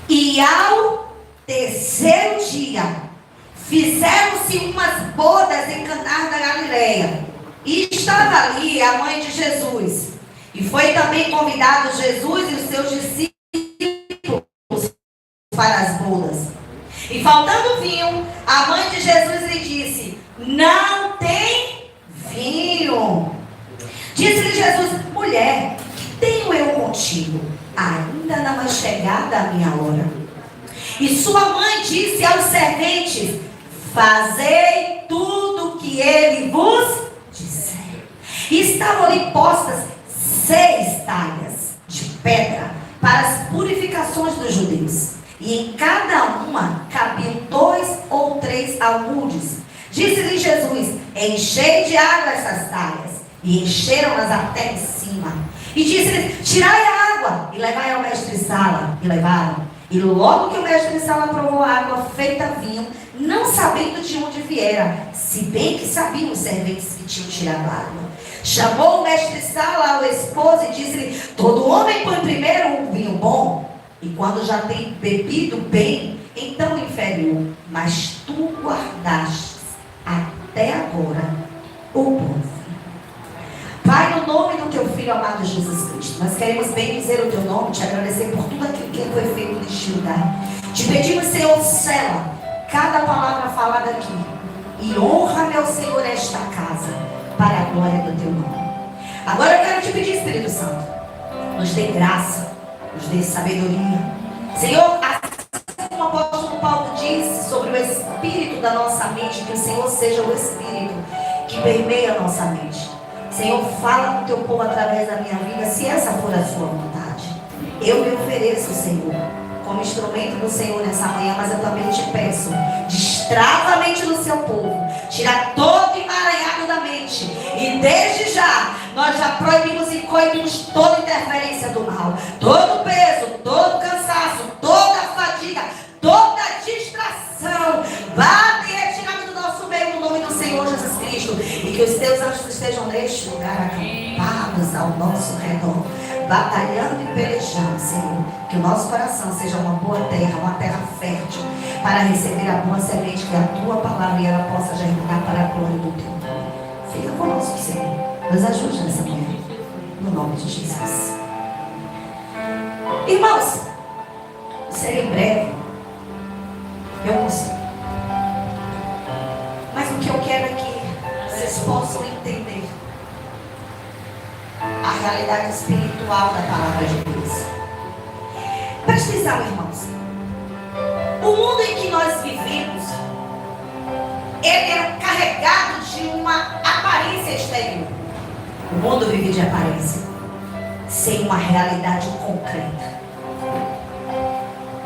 E ao terceiro dia, fizeram-se umas bodas em Caná da Galileia. E estava ali a mãe de Jesus. E foi também convidado Jesus e os seus discípulos para as bodas. E faltando vinho, a mãe de Jesus lhe disse: não tem vinho. Disse-lhe Jesus: mulher, que tenho eu contigo? Ainda não é chegada a minha hora. E sua mãe disse aos serventes: fazei tudo o que ele vos disser. E estavam ali postas 6 talhas de pedra para as purificações dos judeus. E em cada uma cabiam 2 ou 3 almudes. Disse-lhe Jesus: enchei de água essas talhas. E encheram-nas até em cima. E disse-lhe: tirai a água e levai ao mestre-sala. E levaram. E logo que o mestre-sala provou a água feita vinho, não sabendo de onde viera, se bem que sabiam os serventes que tinham tirado a água, chamou o mestre-sala ao esposo e disse-lhe: todo homem põe primeiro um vinho bom, e quando já tem bebido bem, então o inferior. Mas tu guardaste até agora o bom vinho. Pai, no nome do teu Filho amado Jesus Cristo, nós queremos bem dizer o teu nome, te agradecer por tudo aquilo que foi feito neste lugar. Te pedimos, Senhor, sela cada palavra falada aqui e honra, meu Senhor, esta casa para a glória do teu nome. Agora eu quero te pedir, Espírito Santo, nos dê graça, nos dê sabedoria. Senhor, assim como o apóstolo Paulo disse sobre o espírito da nossa mente, que o Senhor seja o espírito que permeia a nossa mente. Senhor, fala com teu povo através da minha vida, se essa for a sua vontade. Eu me ofereço, Senhor, como instrumento do Senhor nessa manhã, mas eu também te peço, destrava a mente do seu povo, tira todo emaranhado da mente, e desde já, nós já proibimos e coibimos toda interferência do mal, todo peso, todo cansaço, toda fadiga, toda distração, bate e retirada do nosso meio, no nome do Senhor Jesus Cristo, e que os teus anjos estejam neste lugar acampados ao nosso redor, batalhando e pelejando, Senhor, que o nosso coração seja uma boa terra fértil, para receber a boa semente que é a tua palavra, e ela possa germinar para a glória do teu nome. Fica conosco, Senhor, nos ajude nessa manhã, no nome de Jesus. Irmãos, serei breve, eu consigo, mas o que eu quero é que vocês possam entender a realidade espiritual da palavra de Deus. Preste atenção, irmãos. O mundo em que nós vivemos, ele é carregado de uma aparência exterior. O mundo vive de aparência, sem uma realidade concreta.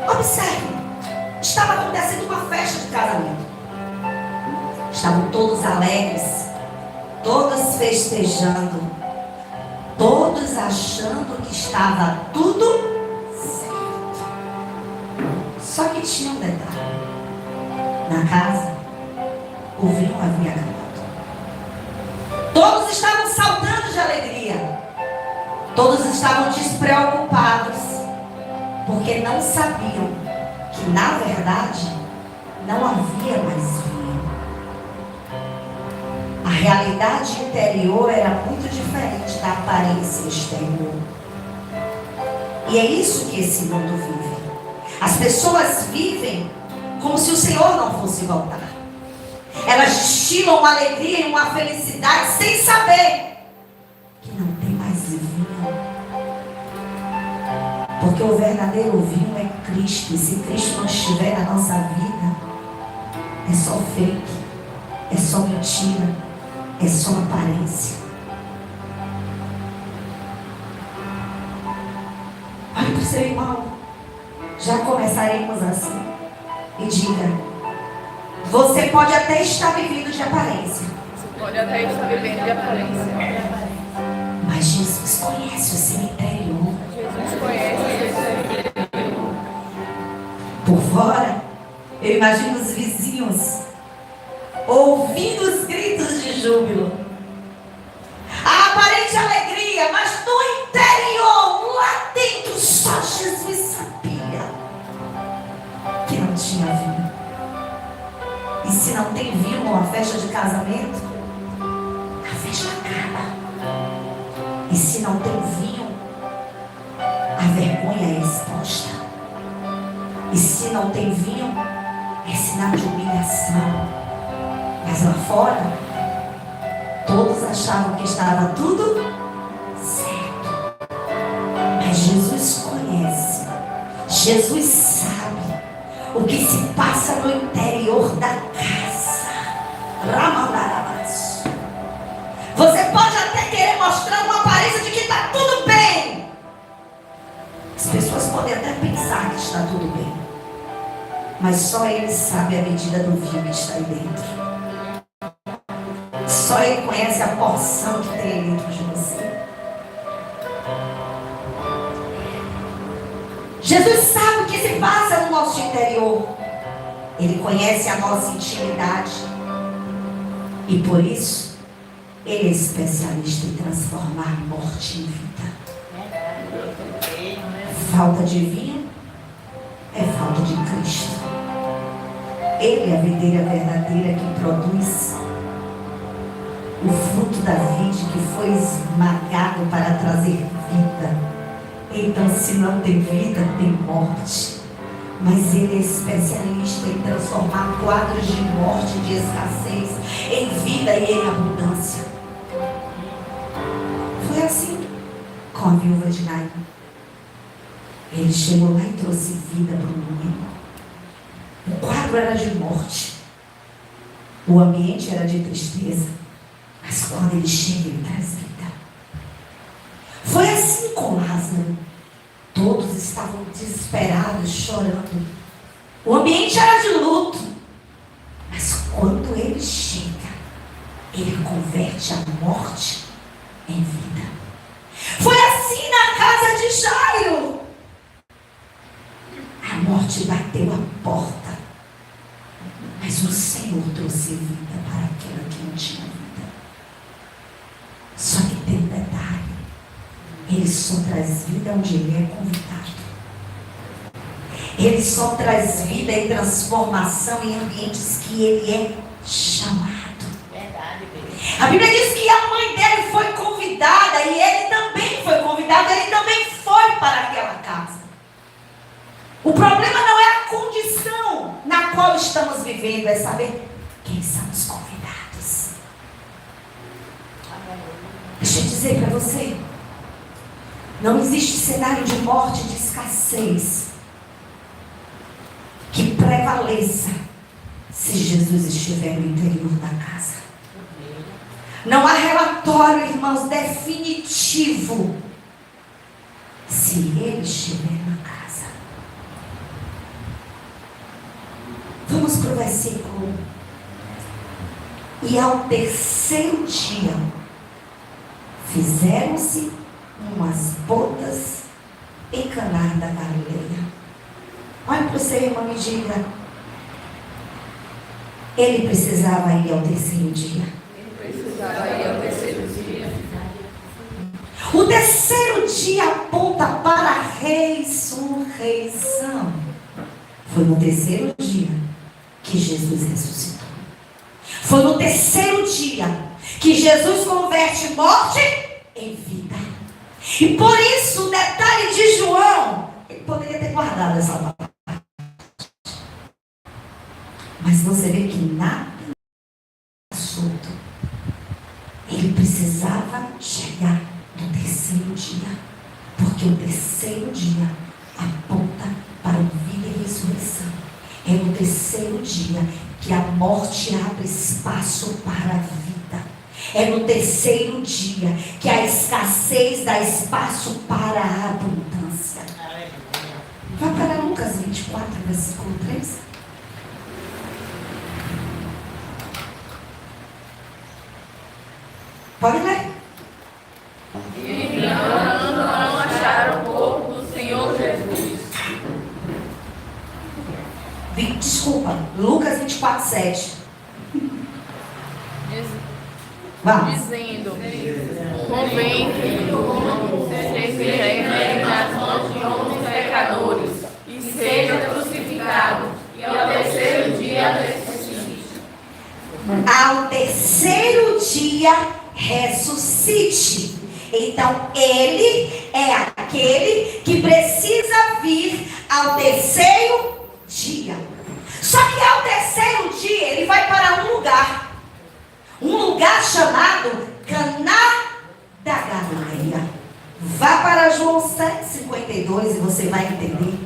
Observe, estava acontecendo uma festa de casamento. Estavam todos alegres, todos festejando, todos achando que estava tudo certo. Só que tinha um detalhe: na casa, o vinho havia acabado. Todos estavam saltando de alegria, todos estavam despreocupados, porque não sabiam que, na verdade, não havia mais vinho. A realidade interior era muito diferente da aparência exterior. E é isso que esse mundo vive. As pessoas vivem como se o Senhor não fosse voltar. Elas destilam uma alegria e uma felicidade sem saber que não tem mais vinho. Porque o verdadeiro vinho é Cristo. E se Cristo não estiver na nossa vida, é só fake, é só mentira, é só aparência. Olha para o seu irmão. Já começaremos assim. E diga: você pode até estar vivendo de aparência. Você pode até estar vivendo de aparência. Mas Jesus conhece o seu interior. Jesus conhece o seu interior. Por fora, eu imagino os vizinhos ouvindo os gritos de júbilo, a aparente alegria, mas no interior, lá dentro, só Jesus sabia tinha vinho. E se não tem vinho numa festa de casamento, a festa acaba. E se não tem vinho, a vergonha é exposta. E se não tem vinho, é sinal de humilhação. Mas lá fora, todos achavam que estava tudo certo. Mas Jesus conhece, Jesus sabe o que se passa no interior da casa. Ramandarabas. Você pode até querer mostrar uma aparência de que está tudo bem. As pessoas podem até pensar que está tudo bem, mas só Ele sabe a medida do vinho que está aí dentro. Só Ele conhece a porção que tem dentro de você. Jesus sabe o que se passa no nosso interior. Ele conhece a nossa intimidade. E por isso, Ele é especialista em transformar morte em vida. Falta de vinho é falta de Cristo. Ele é a videira verdadeira que produz o fruto da vide que foi esmagado para trazer vida. Então, se não tem vida, tem morte. Mas Ele é especialista em transformar quadros de morte, de escassez, em vida e em abundância. Foi assim com a viúva de Naim. Ele chegou lá e trouxe vida para o mundo. O quadro era de morte. O ambiente era de tristeza. Mas quando ele chega, ele traz vida. Foi assim com Lázaro. Todos estavam desesperados, chorando. O ambiente era de luto. Mas quando ele chega, ele converte a morte em vida. Foi assim na casa de Jairo. A morte bateu a porta, mas o Senhor trouxe vida para aquela que não tinha vida. Só que tem um detalhe: Ele só traz vida onde Ele é convidado. Ele só traz vida e transformação em ambientes que Ele é chamado. Verdade, A Bíblia diz que a mãe dele foi convidada e ele também foi convidado, ele também foi para aquela casa. O problema não é a condição na qual estamos vivendo, é saber quem são os convidados. Deixa eu dizer para você, não existe cenário de morte, de escassez que prevaleça se Jesus estiver no interior da casa. Não há relatório, irmãos, definitivo se Ele estiver na casa. Vamos para o versículo. E ao terceiro dia fizeram-se umas bodas em Caná da Galileia. Olha para o seu irmão e diga: Ele precisava ir ao terceiro dia. O terceiro dia aponta para a ressurreição. Foi no terceiro dia que Jesus ressuscitou. Foi no terceiro dia que Jesus converte morte em vida. E por isso o detalhe de João, ele poderia ter guardado essa palavra, mas você vê que nada solto. Ele precisava chegar no terceiro dia, porque o terceiro dia aponta para a vida e ressurreição. É no terceiro dia que a morte abre espaço para a vida. É no terceiro dia que a escassez dá espaço para a abundância. Vai para Lucas 24, versículo 3. Pode ler. E não acharam o corpo do Senhor Jesus. Desculpa, Lucas 24, 7. Vamos. Dizendo: convém que o mundo seja nas mãos de homens pecadores e seja crucificado, e ao ressuscite. Então ele é aquele que precisa vir ao terceiro dia. Só que ao terceiro dia ele vai para um lugar chamado Caná da Galileia. Vá para João 7,52 e você vai entender.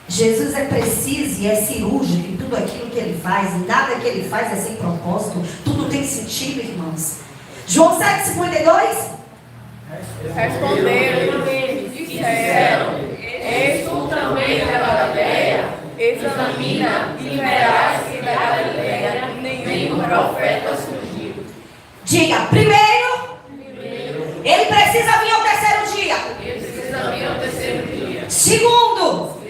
Jesus é preciso e é cirúrgico em tudo aquilo que ele faz. Nada que ele faz é sem propósito. Tudo tem sentido, irmãos. João 7,52. Responderam eles, disseram: És tu também da Galileia? Examina e verás que da Galileia nenhum profeta surgiu. Diga, primeiro, ele precisa vir ao terceiro dia. Ele precisa vir ao terceiro dia. Segundo,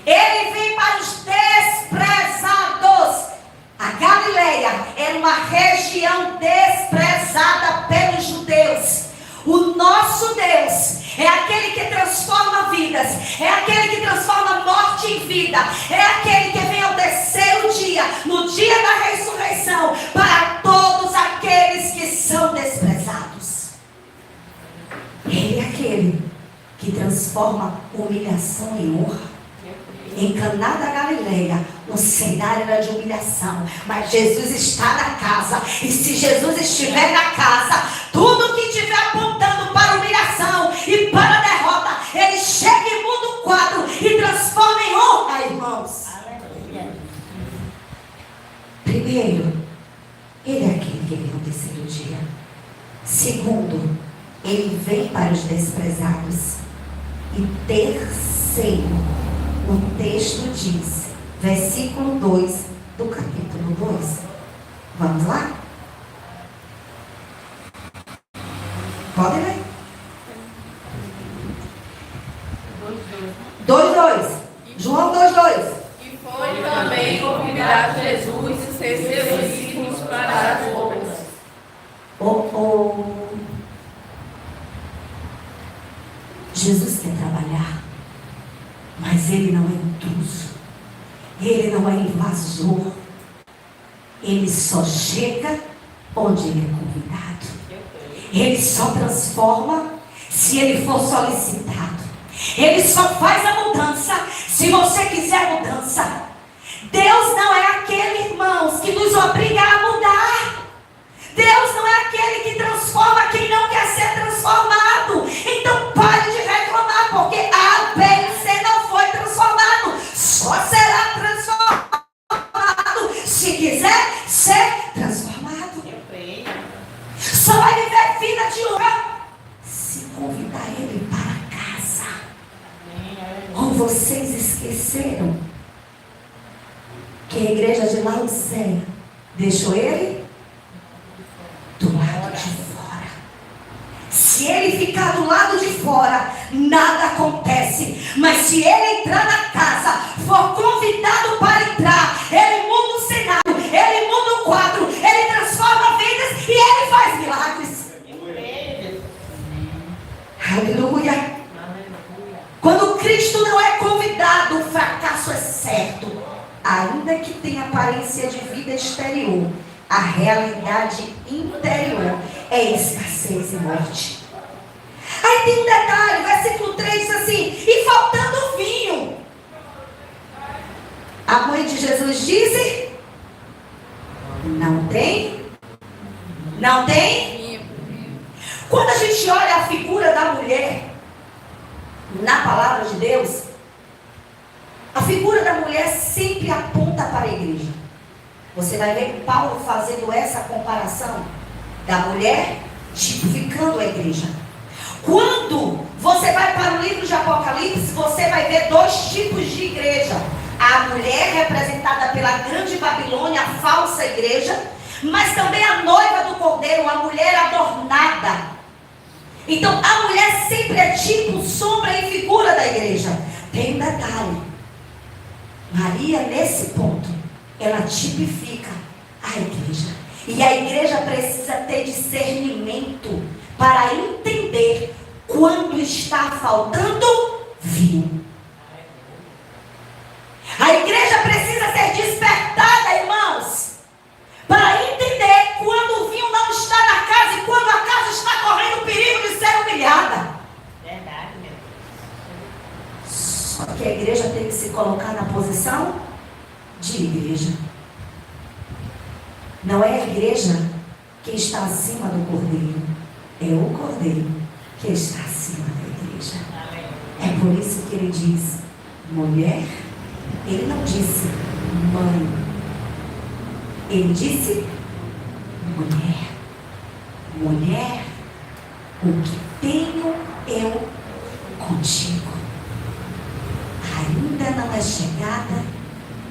ele vem para os desprezados. A Galileia era uma região desprezada pelos judeus. O nosso Deus é aquele que transforma vidas, é aquele que transforma morte em vida, é aquele que vem ao terceiro dia, no dia da ressurreição, para todos aqueles que são desprezados. Ele é aquele que transforma humilhação em honra. Em Caná da Galileia, o cenário era de humilhação, mas Jesus está na casa, e se Jesus estiver na casa, tudo que estiver apontando para humilhação e para derrota, ele chega e muda o quadro e transforma em honra, irmãos. Primeiro, ele é aquele que vem no terceiro dia. Segundo, ele vem para os desprezados. E terceiro, o texto diz, versículo 2 do capítulo 2. Vamos lá? Pode ler? 2:2. João 2:2. E foi também convidado Jesus e seus discípulos para as bodas. Jesus quer trabalhar, mas ele não é intruso, ele não é invasor, ele só chega onde ele é convidado, ele só transforma se ele for solicitado, ele só faz a mudança se você quiser mudança. Deus não é aquele, irmãos, que nos obriga a mudar. Deus não é aquele que transforma quem não quer ser transformado. Então pare de reclamar, porque A, B e C não foi transformado. Só será transformado se quiser ser transformado. Só vai viver vida de honra se convidar ele para casa. Ou vocês esqueceram que a igreja de Laodiceia deixou ele do lado de fora. Se ele ficar do lado de fora, nada acontece. Mas se ele entrar na casa, for convidado para entrar, ele muda o cenário, ele muda o quadro, ele transforma vidas e ele faz milagres. Aleluia. Quando Cristo não é convidado, o fracasso é certo. Ainda que tenha aparência de vida exterior, a realidade interior é escassez e morte. Aí tem um detalhe, versículo 3 diz assim: e faltando vinho, a mãe de Jesus disse: não tem? Não tem? Quando a gente olha a figura da mulher na palavra de Deus, a figura da mulher sempre aponta para a igreja. Você vai ver Paulo fazendo essa comparação da mulher, tipificando a igreja. Quando você vai para o livro de Apocalipse, você vai ver dois tipos de igreja. A mulher representada pela grande Babilônia, a falsa igreja, mas também a noiva do Cordeiro, a mulher adornada. Então a mulher sempre é tipo, sombra e figura da igreja. Tem um detalhe. Maria, nesse ponto, ela tipifica a igreja. E a igreja precisa ter discernimento para entender quando está faltando vinho. A igreja precisa ser despertada, irmãos, para entender quando o vinho não está na casa Porque a igreja tem que se colocar na posição de igreja. Não é a igreja que está acima do cordeiro. É o cordeiro que está acima da igreja. É por isso que ele diz mulher. Ele não disse mãe. Ele disse mulher. Mulher, o que tenho eu contigo. Ainda não é chegada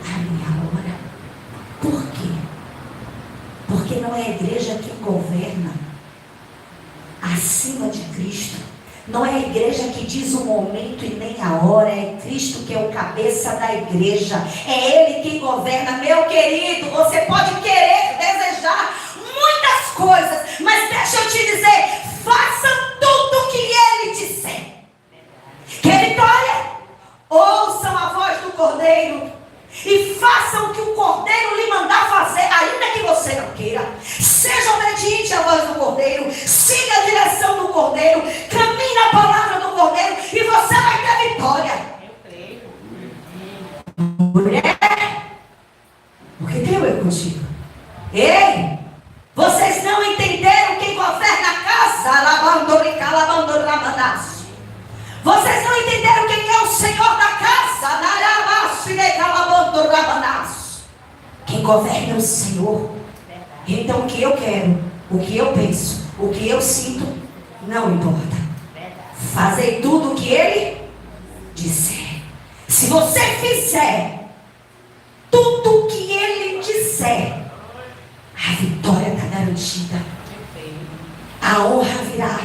a minha hora. Por quê? Porque não é a igreja que governa acima de Cristo. Não é a igreja que diz o momento e nem a hora. É Cristo que é o cabeça da igreja. É Ele que governa. Meu querido, você pode querer, desejar muitas coisas, mas deixa eu te dizer, faça tudo o que Ele disser. Quer vitória? Ouçam a voz do Cordeiro e façam o que o Cordeiro lhe mandar fazer, ainda que você não queira. Seja obediente à voz do Cordeiro, siga a direção do Cordeiro, caminhe na palavra do Cordeiro e você vai ter vitória. Mulher, o que tenho eu contigo? Ei, vocês não entenderam quem governa a casa? Vocês não entenderam quem é o Senhor da casa? Quem governa é o Senhor. Então o que eu quero, o que eu penso, o que eu sinto, não importa. Fazei tudo o que Ele disser. Se você fizer tudo o que Ele disser, a vitória está garantida. A honra virá.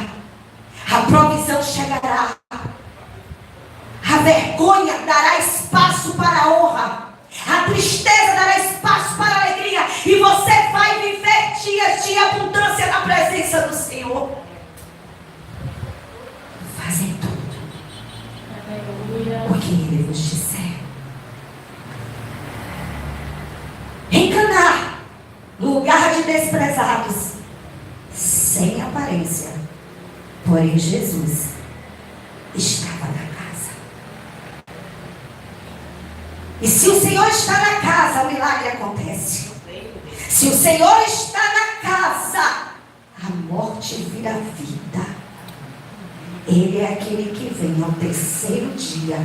A provisão chegará. A vergonha dará espaço para a honra. A tristeza dará espaço para a alegria. E você vai viver dias de abundância na presença do Senhor. Fazem tudo o que Ele vos disser. Em Caná, lugar de desprezados, sem aparência, porém Jesus estava na casa. E se o Senhor está na casa, o milagre acontece. Se o Senhor está na casa, a morte vira vida. Ele é aquele que vem ao terceiro dia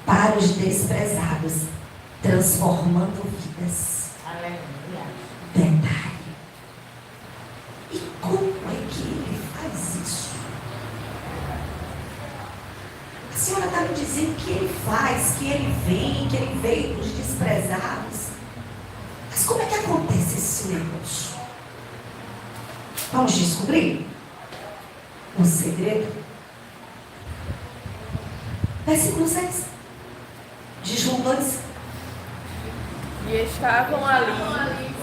para os desprezados, transformando vidas. Detalhe. E como é que Ele faz isso? A senhora está me dizendo que Ele faz, que Ele vem, que Ele veio dos desprezados. Mas como é que acontece esse negócio? Vamos descobrir um segredo? Versículo 6 de João 2. E estavam ali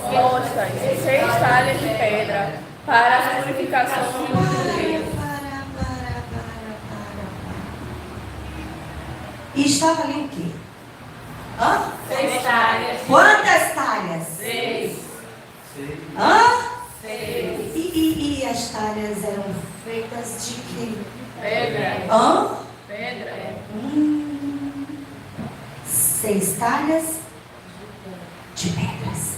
postas 6 talhas de pedra para a purificação dos judeus. E estava ali o quê? Hã? 6 talhas. Quantas talhas? 6. Hã? 6. E as talhas eram feitas de quê? Pedra. Hã? Pedra. 6 talhas de pedras.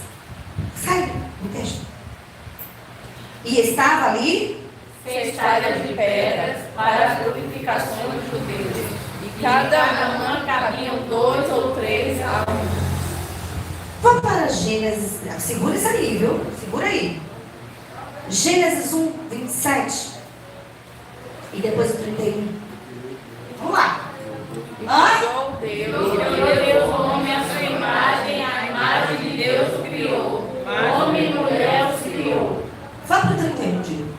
Sai do texto. E estava ali 6 talhas de pedras para as purificações dos judeus. E cada uma cabiam 2 ou 3 a um. Vamos para Gênesis. Segura isso aí, viu? Segura aí. Gênesis 1, 27. E depois o 31. Vamos lá. Criou Deus o homem à sua imagem, a imagem de Deus o criou. Homem e mulher os criou. Vá para o 31, Diego.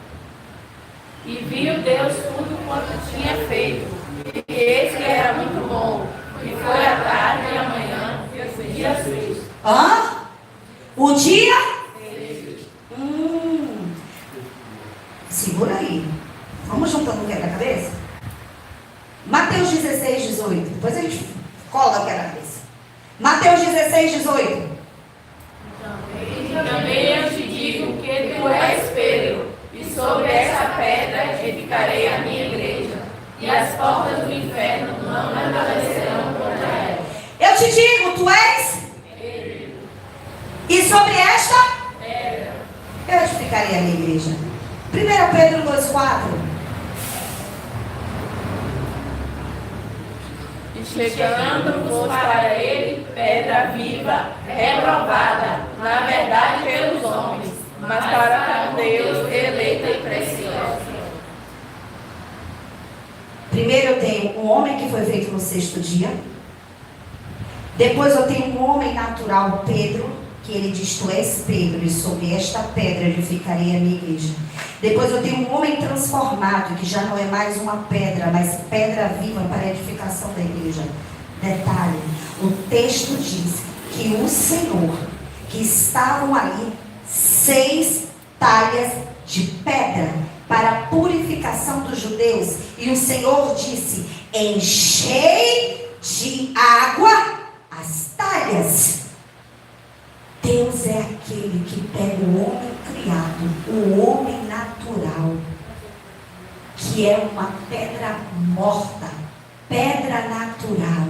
E viu Deus tudo quanto tinha feito. E esse era muito bom. E foi a tarde e a manhã, dia 6. O dia? Segura aí. Vamos juntando o quebra-cabeça? Mateus 16, 18. Depois a gente cola o quebra-cabeça. Mateus 16, 18. Também eu te digo que tu és Pedro, e sobre essa pedra edificarei a minha igreja, e as portas do inferno não prevalecerão contra te digo, tu és? E sobre esta? Eu explicaria a minha igreja. 1 Pedro 2,4. E chegando-vos para ele, pedra viva, reprovada, na verdade pelos homens, mas para com Deus, eleita e preciosa. Primeiro eu tenho um homem que foi feito no 6º dia. Depois eu tenho um homem natural, Pedro, que ele diz, tu és Pedro, e sobre esta pedra edificarei a minha igreja. Depois eu tenho um homem transformado, que já não é mais uma pedra, mas pedra viva para a edificação da igreja. Detalhe, o texto diz que o Senhor, que estavam ali 6 talhas de pedra para a purificação dos judeus, e o Senhor disse, enchei de água as talhas. Deus é aquele que pega o homem criado, o homem natural, que é uma pedra morta, pedra natural,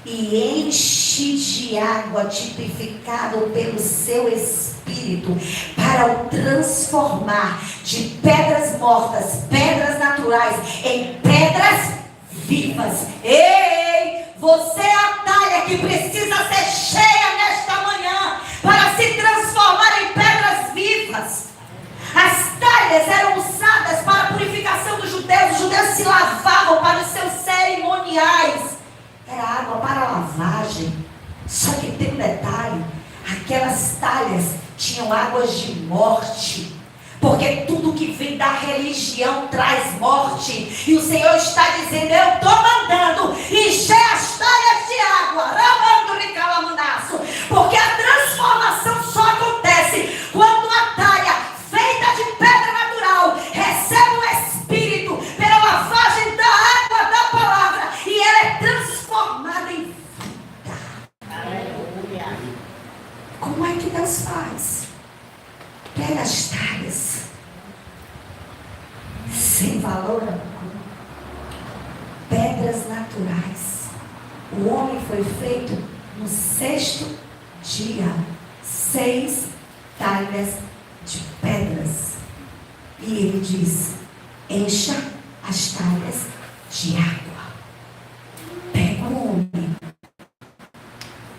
e enche de água, tipificado pelo seu Espírito, para o transformar de pedras mortas, pedras naturais, em pedras vivas. Ei, você é a talha que precisa ser cheia nesta manhã, para se transformar em pedras vivas. As talhas eram usadas para a purificação dos judeus. Os judeus se lavavam para os seus cerimoniais. Era água para lavagem. Só que tem um detalhe: aquelas talhas tinham águas de morte. Porque tudo que vem da religião traz morte. E o Senhor está dizendo, eu estou mandando encher as talhas de água. Porque a transformação só acontece quando a talha feita de pedra natural recebe o Espírito pela lavagem da água da palavra. E ela é transformada em vida. Aleluia. Como é que Deus faz? Pega as talhas sem valor algum, pedras naturais. O homem foi feito no 6º dia, 6 talhas de pedras. E ele diz, encha as talhas de água. Pega o homem,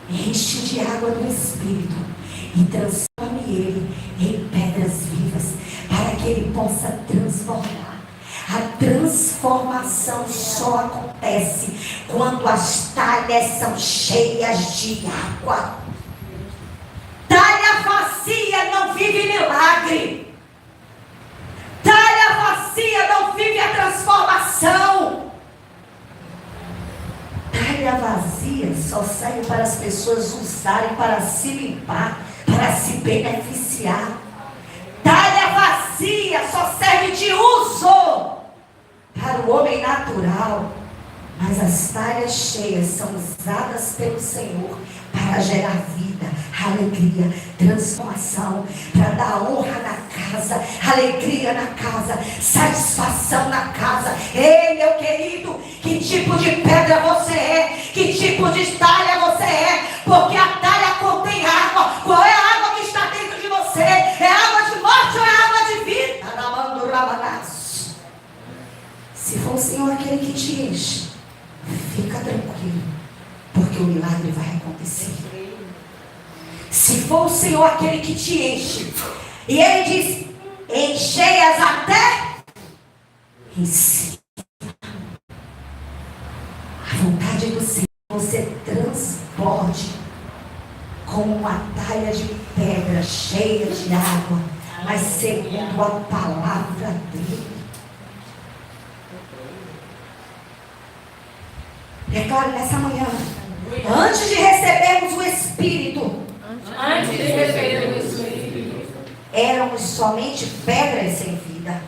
enche de água do Espírito e transforme ele em pedras vivas, para que ele possa transformar. A transformação só acontece quando as talhas são cheias de água. Talha vazia não vive milagre. Talha vazia não vive a transformação. Talha vazia só serve para as pessoas usarem para se limpar, para se beneficiar. Talha vazia só serve de uso para o homem natural. Mas as talhas cheias são usadas pelo Senhor para gerar vida, alegria, transformação, para dar honra na casa, alegria na casa, satisfação na casa. Ei, meu querido, que tipo de pedra você é? Que tipo de talha você é? Porque a talha contém água. Qual é a água que está dentro de você? É água de morte ou é água de vida? Se for o Senhor aquele que te enche, fica tranquilo, porque o milagre vai acontecer. Se for o Senhor aquele que te enche, e Ele diz, enchei-as até em si. A vontade do Senhor é você transborde como uma talha de pedra cheia de água, mas segundo a palavra dele. Declaro nessa manhã, antes de recebermos o Espírito, éramos somente pedras sem vida.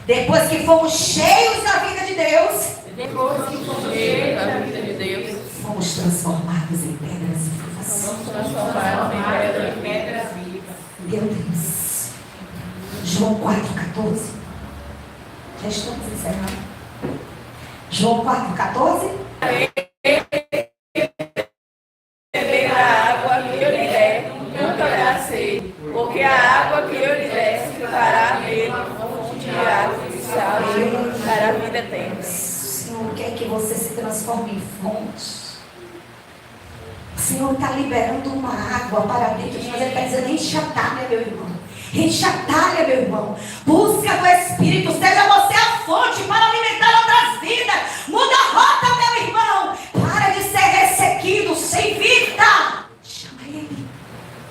Depois que fomos cheios da vida de Deus, fomos transformados em pedras vivas. Meu Deus. João 4,14. Já estamos encerrando. João 4,14. quer que você se transforme em fonte. O Senhor está liberando uma água para dentro de nós. Ele está dizendo: enche a talha, meu irmão. Enche a talha, meu irmão. Busca do Espírito. Seja você a fonte para alimentar outras vidas. Muda a rota, meu irmão. Para de ser ressequido, sem vida. Chama Ele.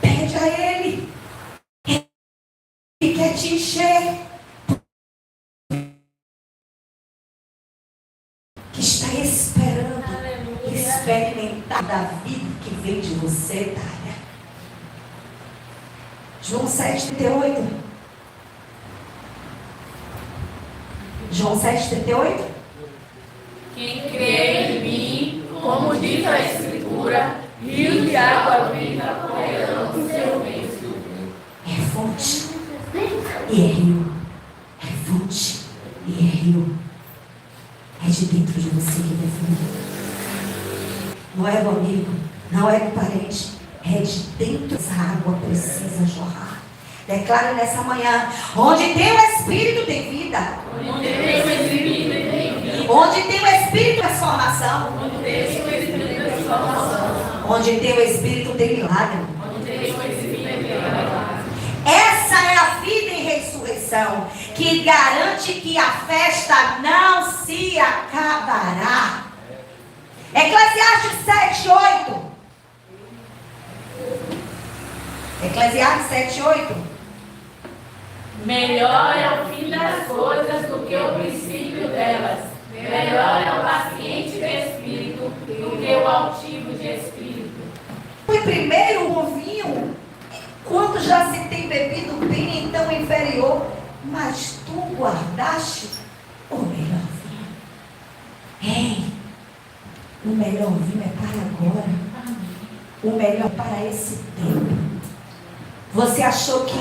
Pede a Ele. Ele quer te encher. Que está esperando experimentar da vida que vem de você, Talha. João 7,38. João 7,38. Quem crê em mim, como diz a Escritura, rios de água viva correrão do seu ventre. É fonte e é rio. É fonte e é rio. É de dentro de você que vai fluir. Não é do amigo, não é do parente. É de dentro. Essa água precisa jorrar. Declare nessa manhã: onde tem o Espírito tem vida. Onde tem o Espírito tem vida. Onde tem o Espírito de transformação. Onde tem o Espírito de transformação. Onde tem o Espírito tem milagre. Onde tem o Espírito tem milagre. Essa é a vida em ressurreição, que garante que a festa não se acabará. Eclesiastes 7:8. Eclesiastes 7:8. Melhor é o fim das coisas do que o princípio delas. Melhor é o paciente de espírito do que o altivo de espírito. E primeiro o vinho, quando já se tem bebido bem, então inferior, mas tu guardaste o melhor vinho. Ei, o melhor vinho é para agora. O melhor para esse tempo. Você achou que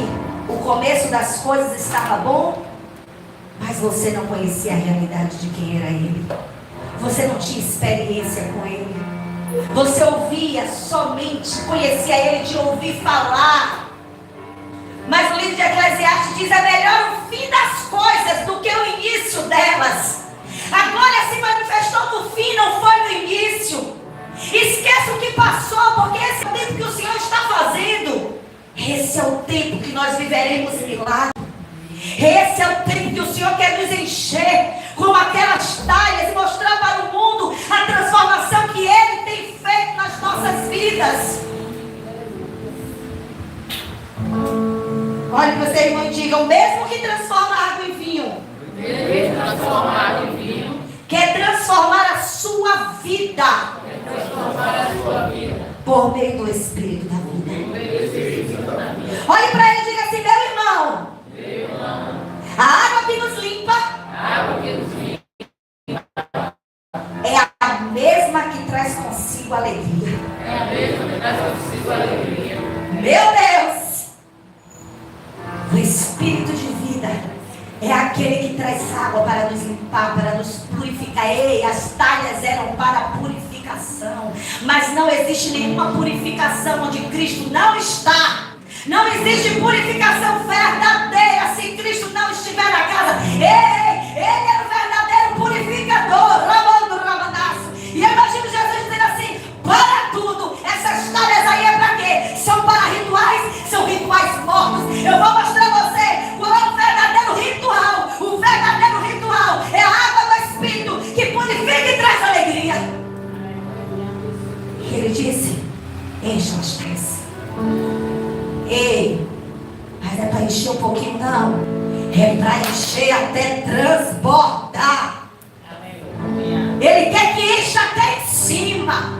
o começo das coisas estava bom, mas você não conhecia a realidade de quem era Ele. Você não tinha experiência com Ele. Você ouvia somente, conhecia Ele de ouvir falar. Mas o livro de Eclesiastes diz: é melhor o fim das coisas do que o início delas. A glória se manifestou no fim, não foi no início. Esqueça o que passou, porque esse é o tempo que o Senhor está fazendo. Esse é o tempo que nós viveremos milagre. Esse é o tempo que o Senhor quer nos encher com aquelas talhas e mostrar para o mundo a transformação que Ele tem feito nas nossas vidas. Olhe para o seu irmão e diga: o mesmo que transforma água em vinho, quer transformar a sua vida. Por meio do Espírito da vida. Olhe para ele e diga assim: meu irmão, a água que nos limpa é a mesma que traz consigo alegria. Meu Deus, o Espírito de vida é aquele que traz água para nos limpar, para nos purificar. Ei, as talhas eram para purificação, mas não existe nenhuma purificação onde Cristo não está. Não existe purificação verdadeira se Cristo não estiver na casa. Ei, Ele é o verdadeiro purificador. E eu imagino Jesus dizendo assim: para tudo, essas talhas aí é para quê? São para rituais, são rituais mortos. Eu vou mostrar a você qual é o verdadeiro ritual. O verdadeiro ritual é a água do Espírito que purifica e traz alegria. E Ele disse: encham as talhas. Ei, mas é para encher um pouquinho, não. É para encher até transbordar. Ele quer que encha até em cima.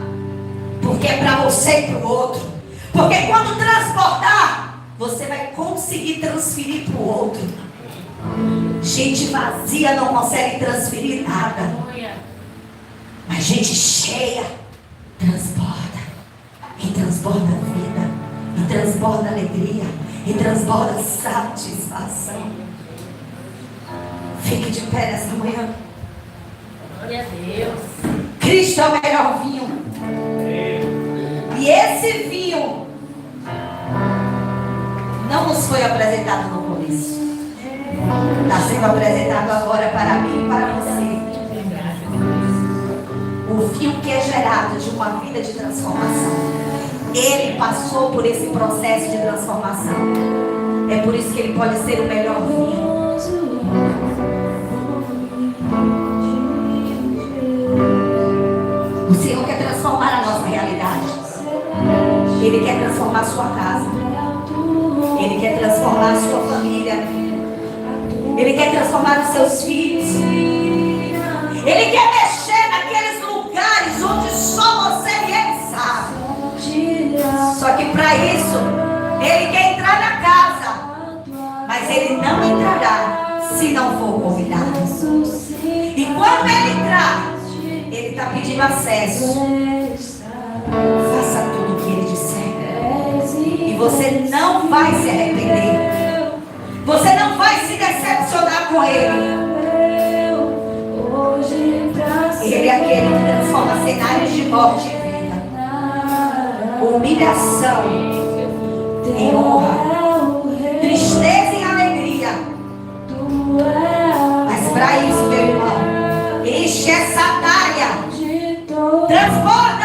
Porque é para você e para o outro. Porque quando transbordar, você vai conseguir transferir para o outro. Gente vazia não consegue transferir nada. Mas gente cheia transborda. E transborda a vida. E transborda alegria. E transborda satisfação. Fique de pé nessa manhã. Glória a Deus. Cristo é o melhor vinho. E esse vinho não nos foi apresentado no começo. Está sendo apresentado agora para mim e para você. do fio que é gerado de uma vida de transformação. Ele passou por esse processo de transformação. É por isso que ele pode ser o melhor vinho. O Senhor quer transformar a nossa realidade. Ele quer transformar a sua casa. Ele quer transformar a sua família. Ele quer transformar os seus filhos. Ele quer mexer naqueles lugares onde só você e ele sabe. Só que para isso, ele quer entrar na casa. Mas ele não entrará se não for convidado. E quando ele entrar, ele está pedindo acesso. Faça tudo o que ele disser. E você não vai se arrepender. Você não vai se decepcionar com ele. Ele é aquele que transforma cenários de morte em vida, humilhação em honra, tristeza em alegria. Mas para isso, meu irmão, enche essa área, transforma.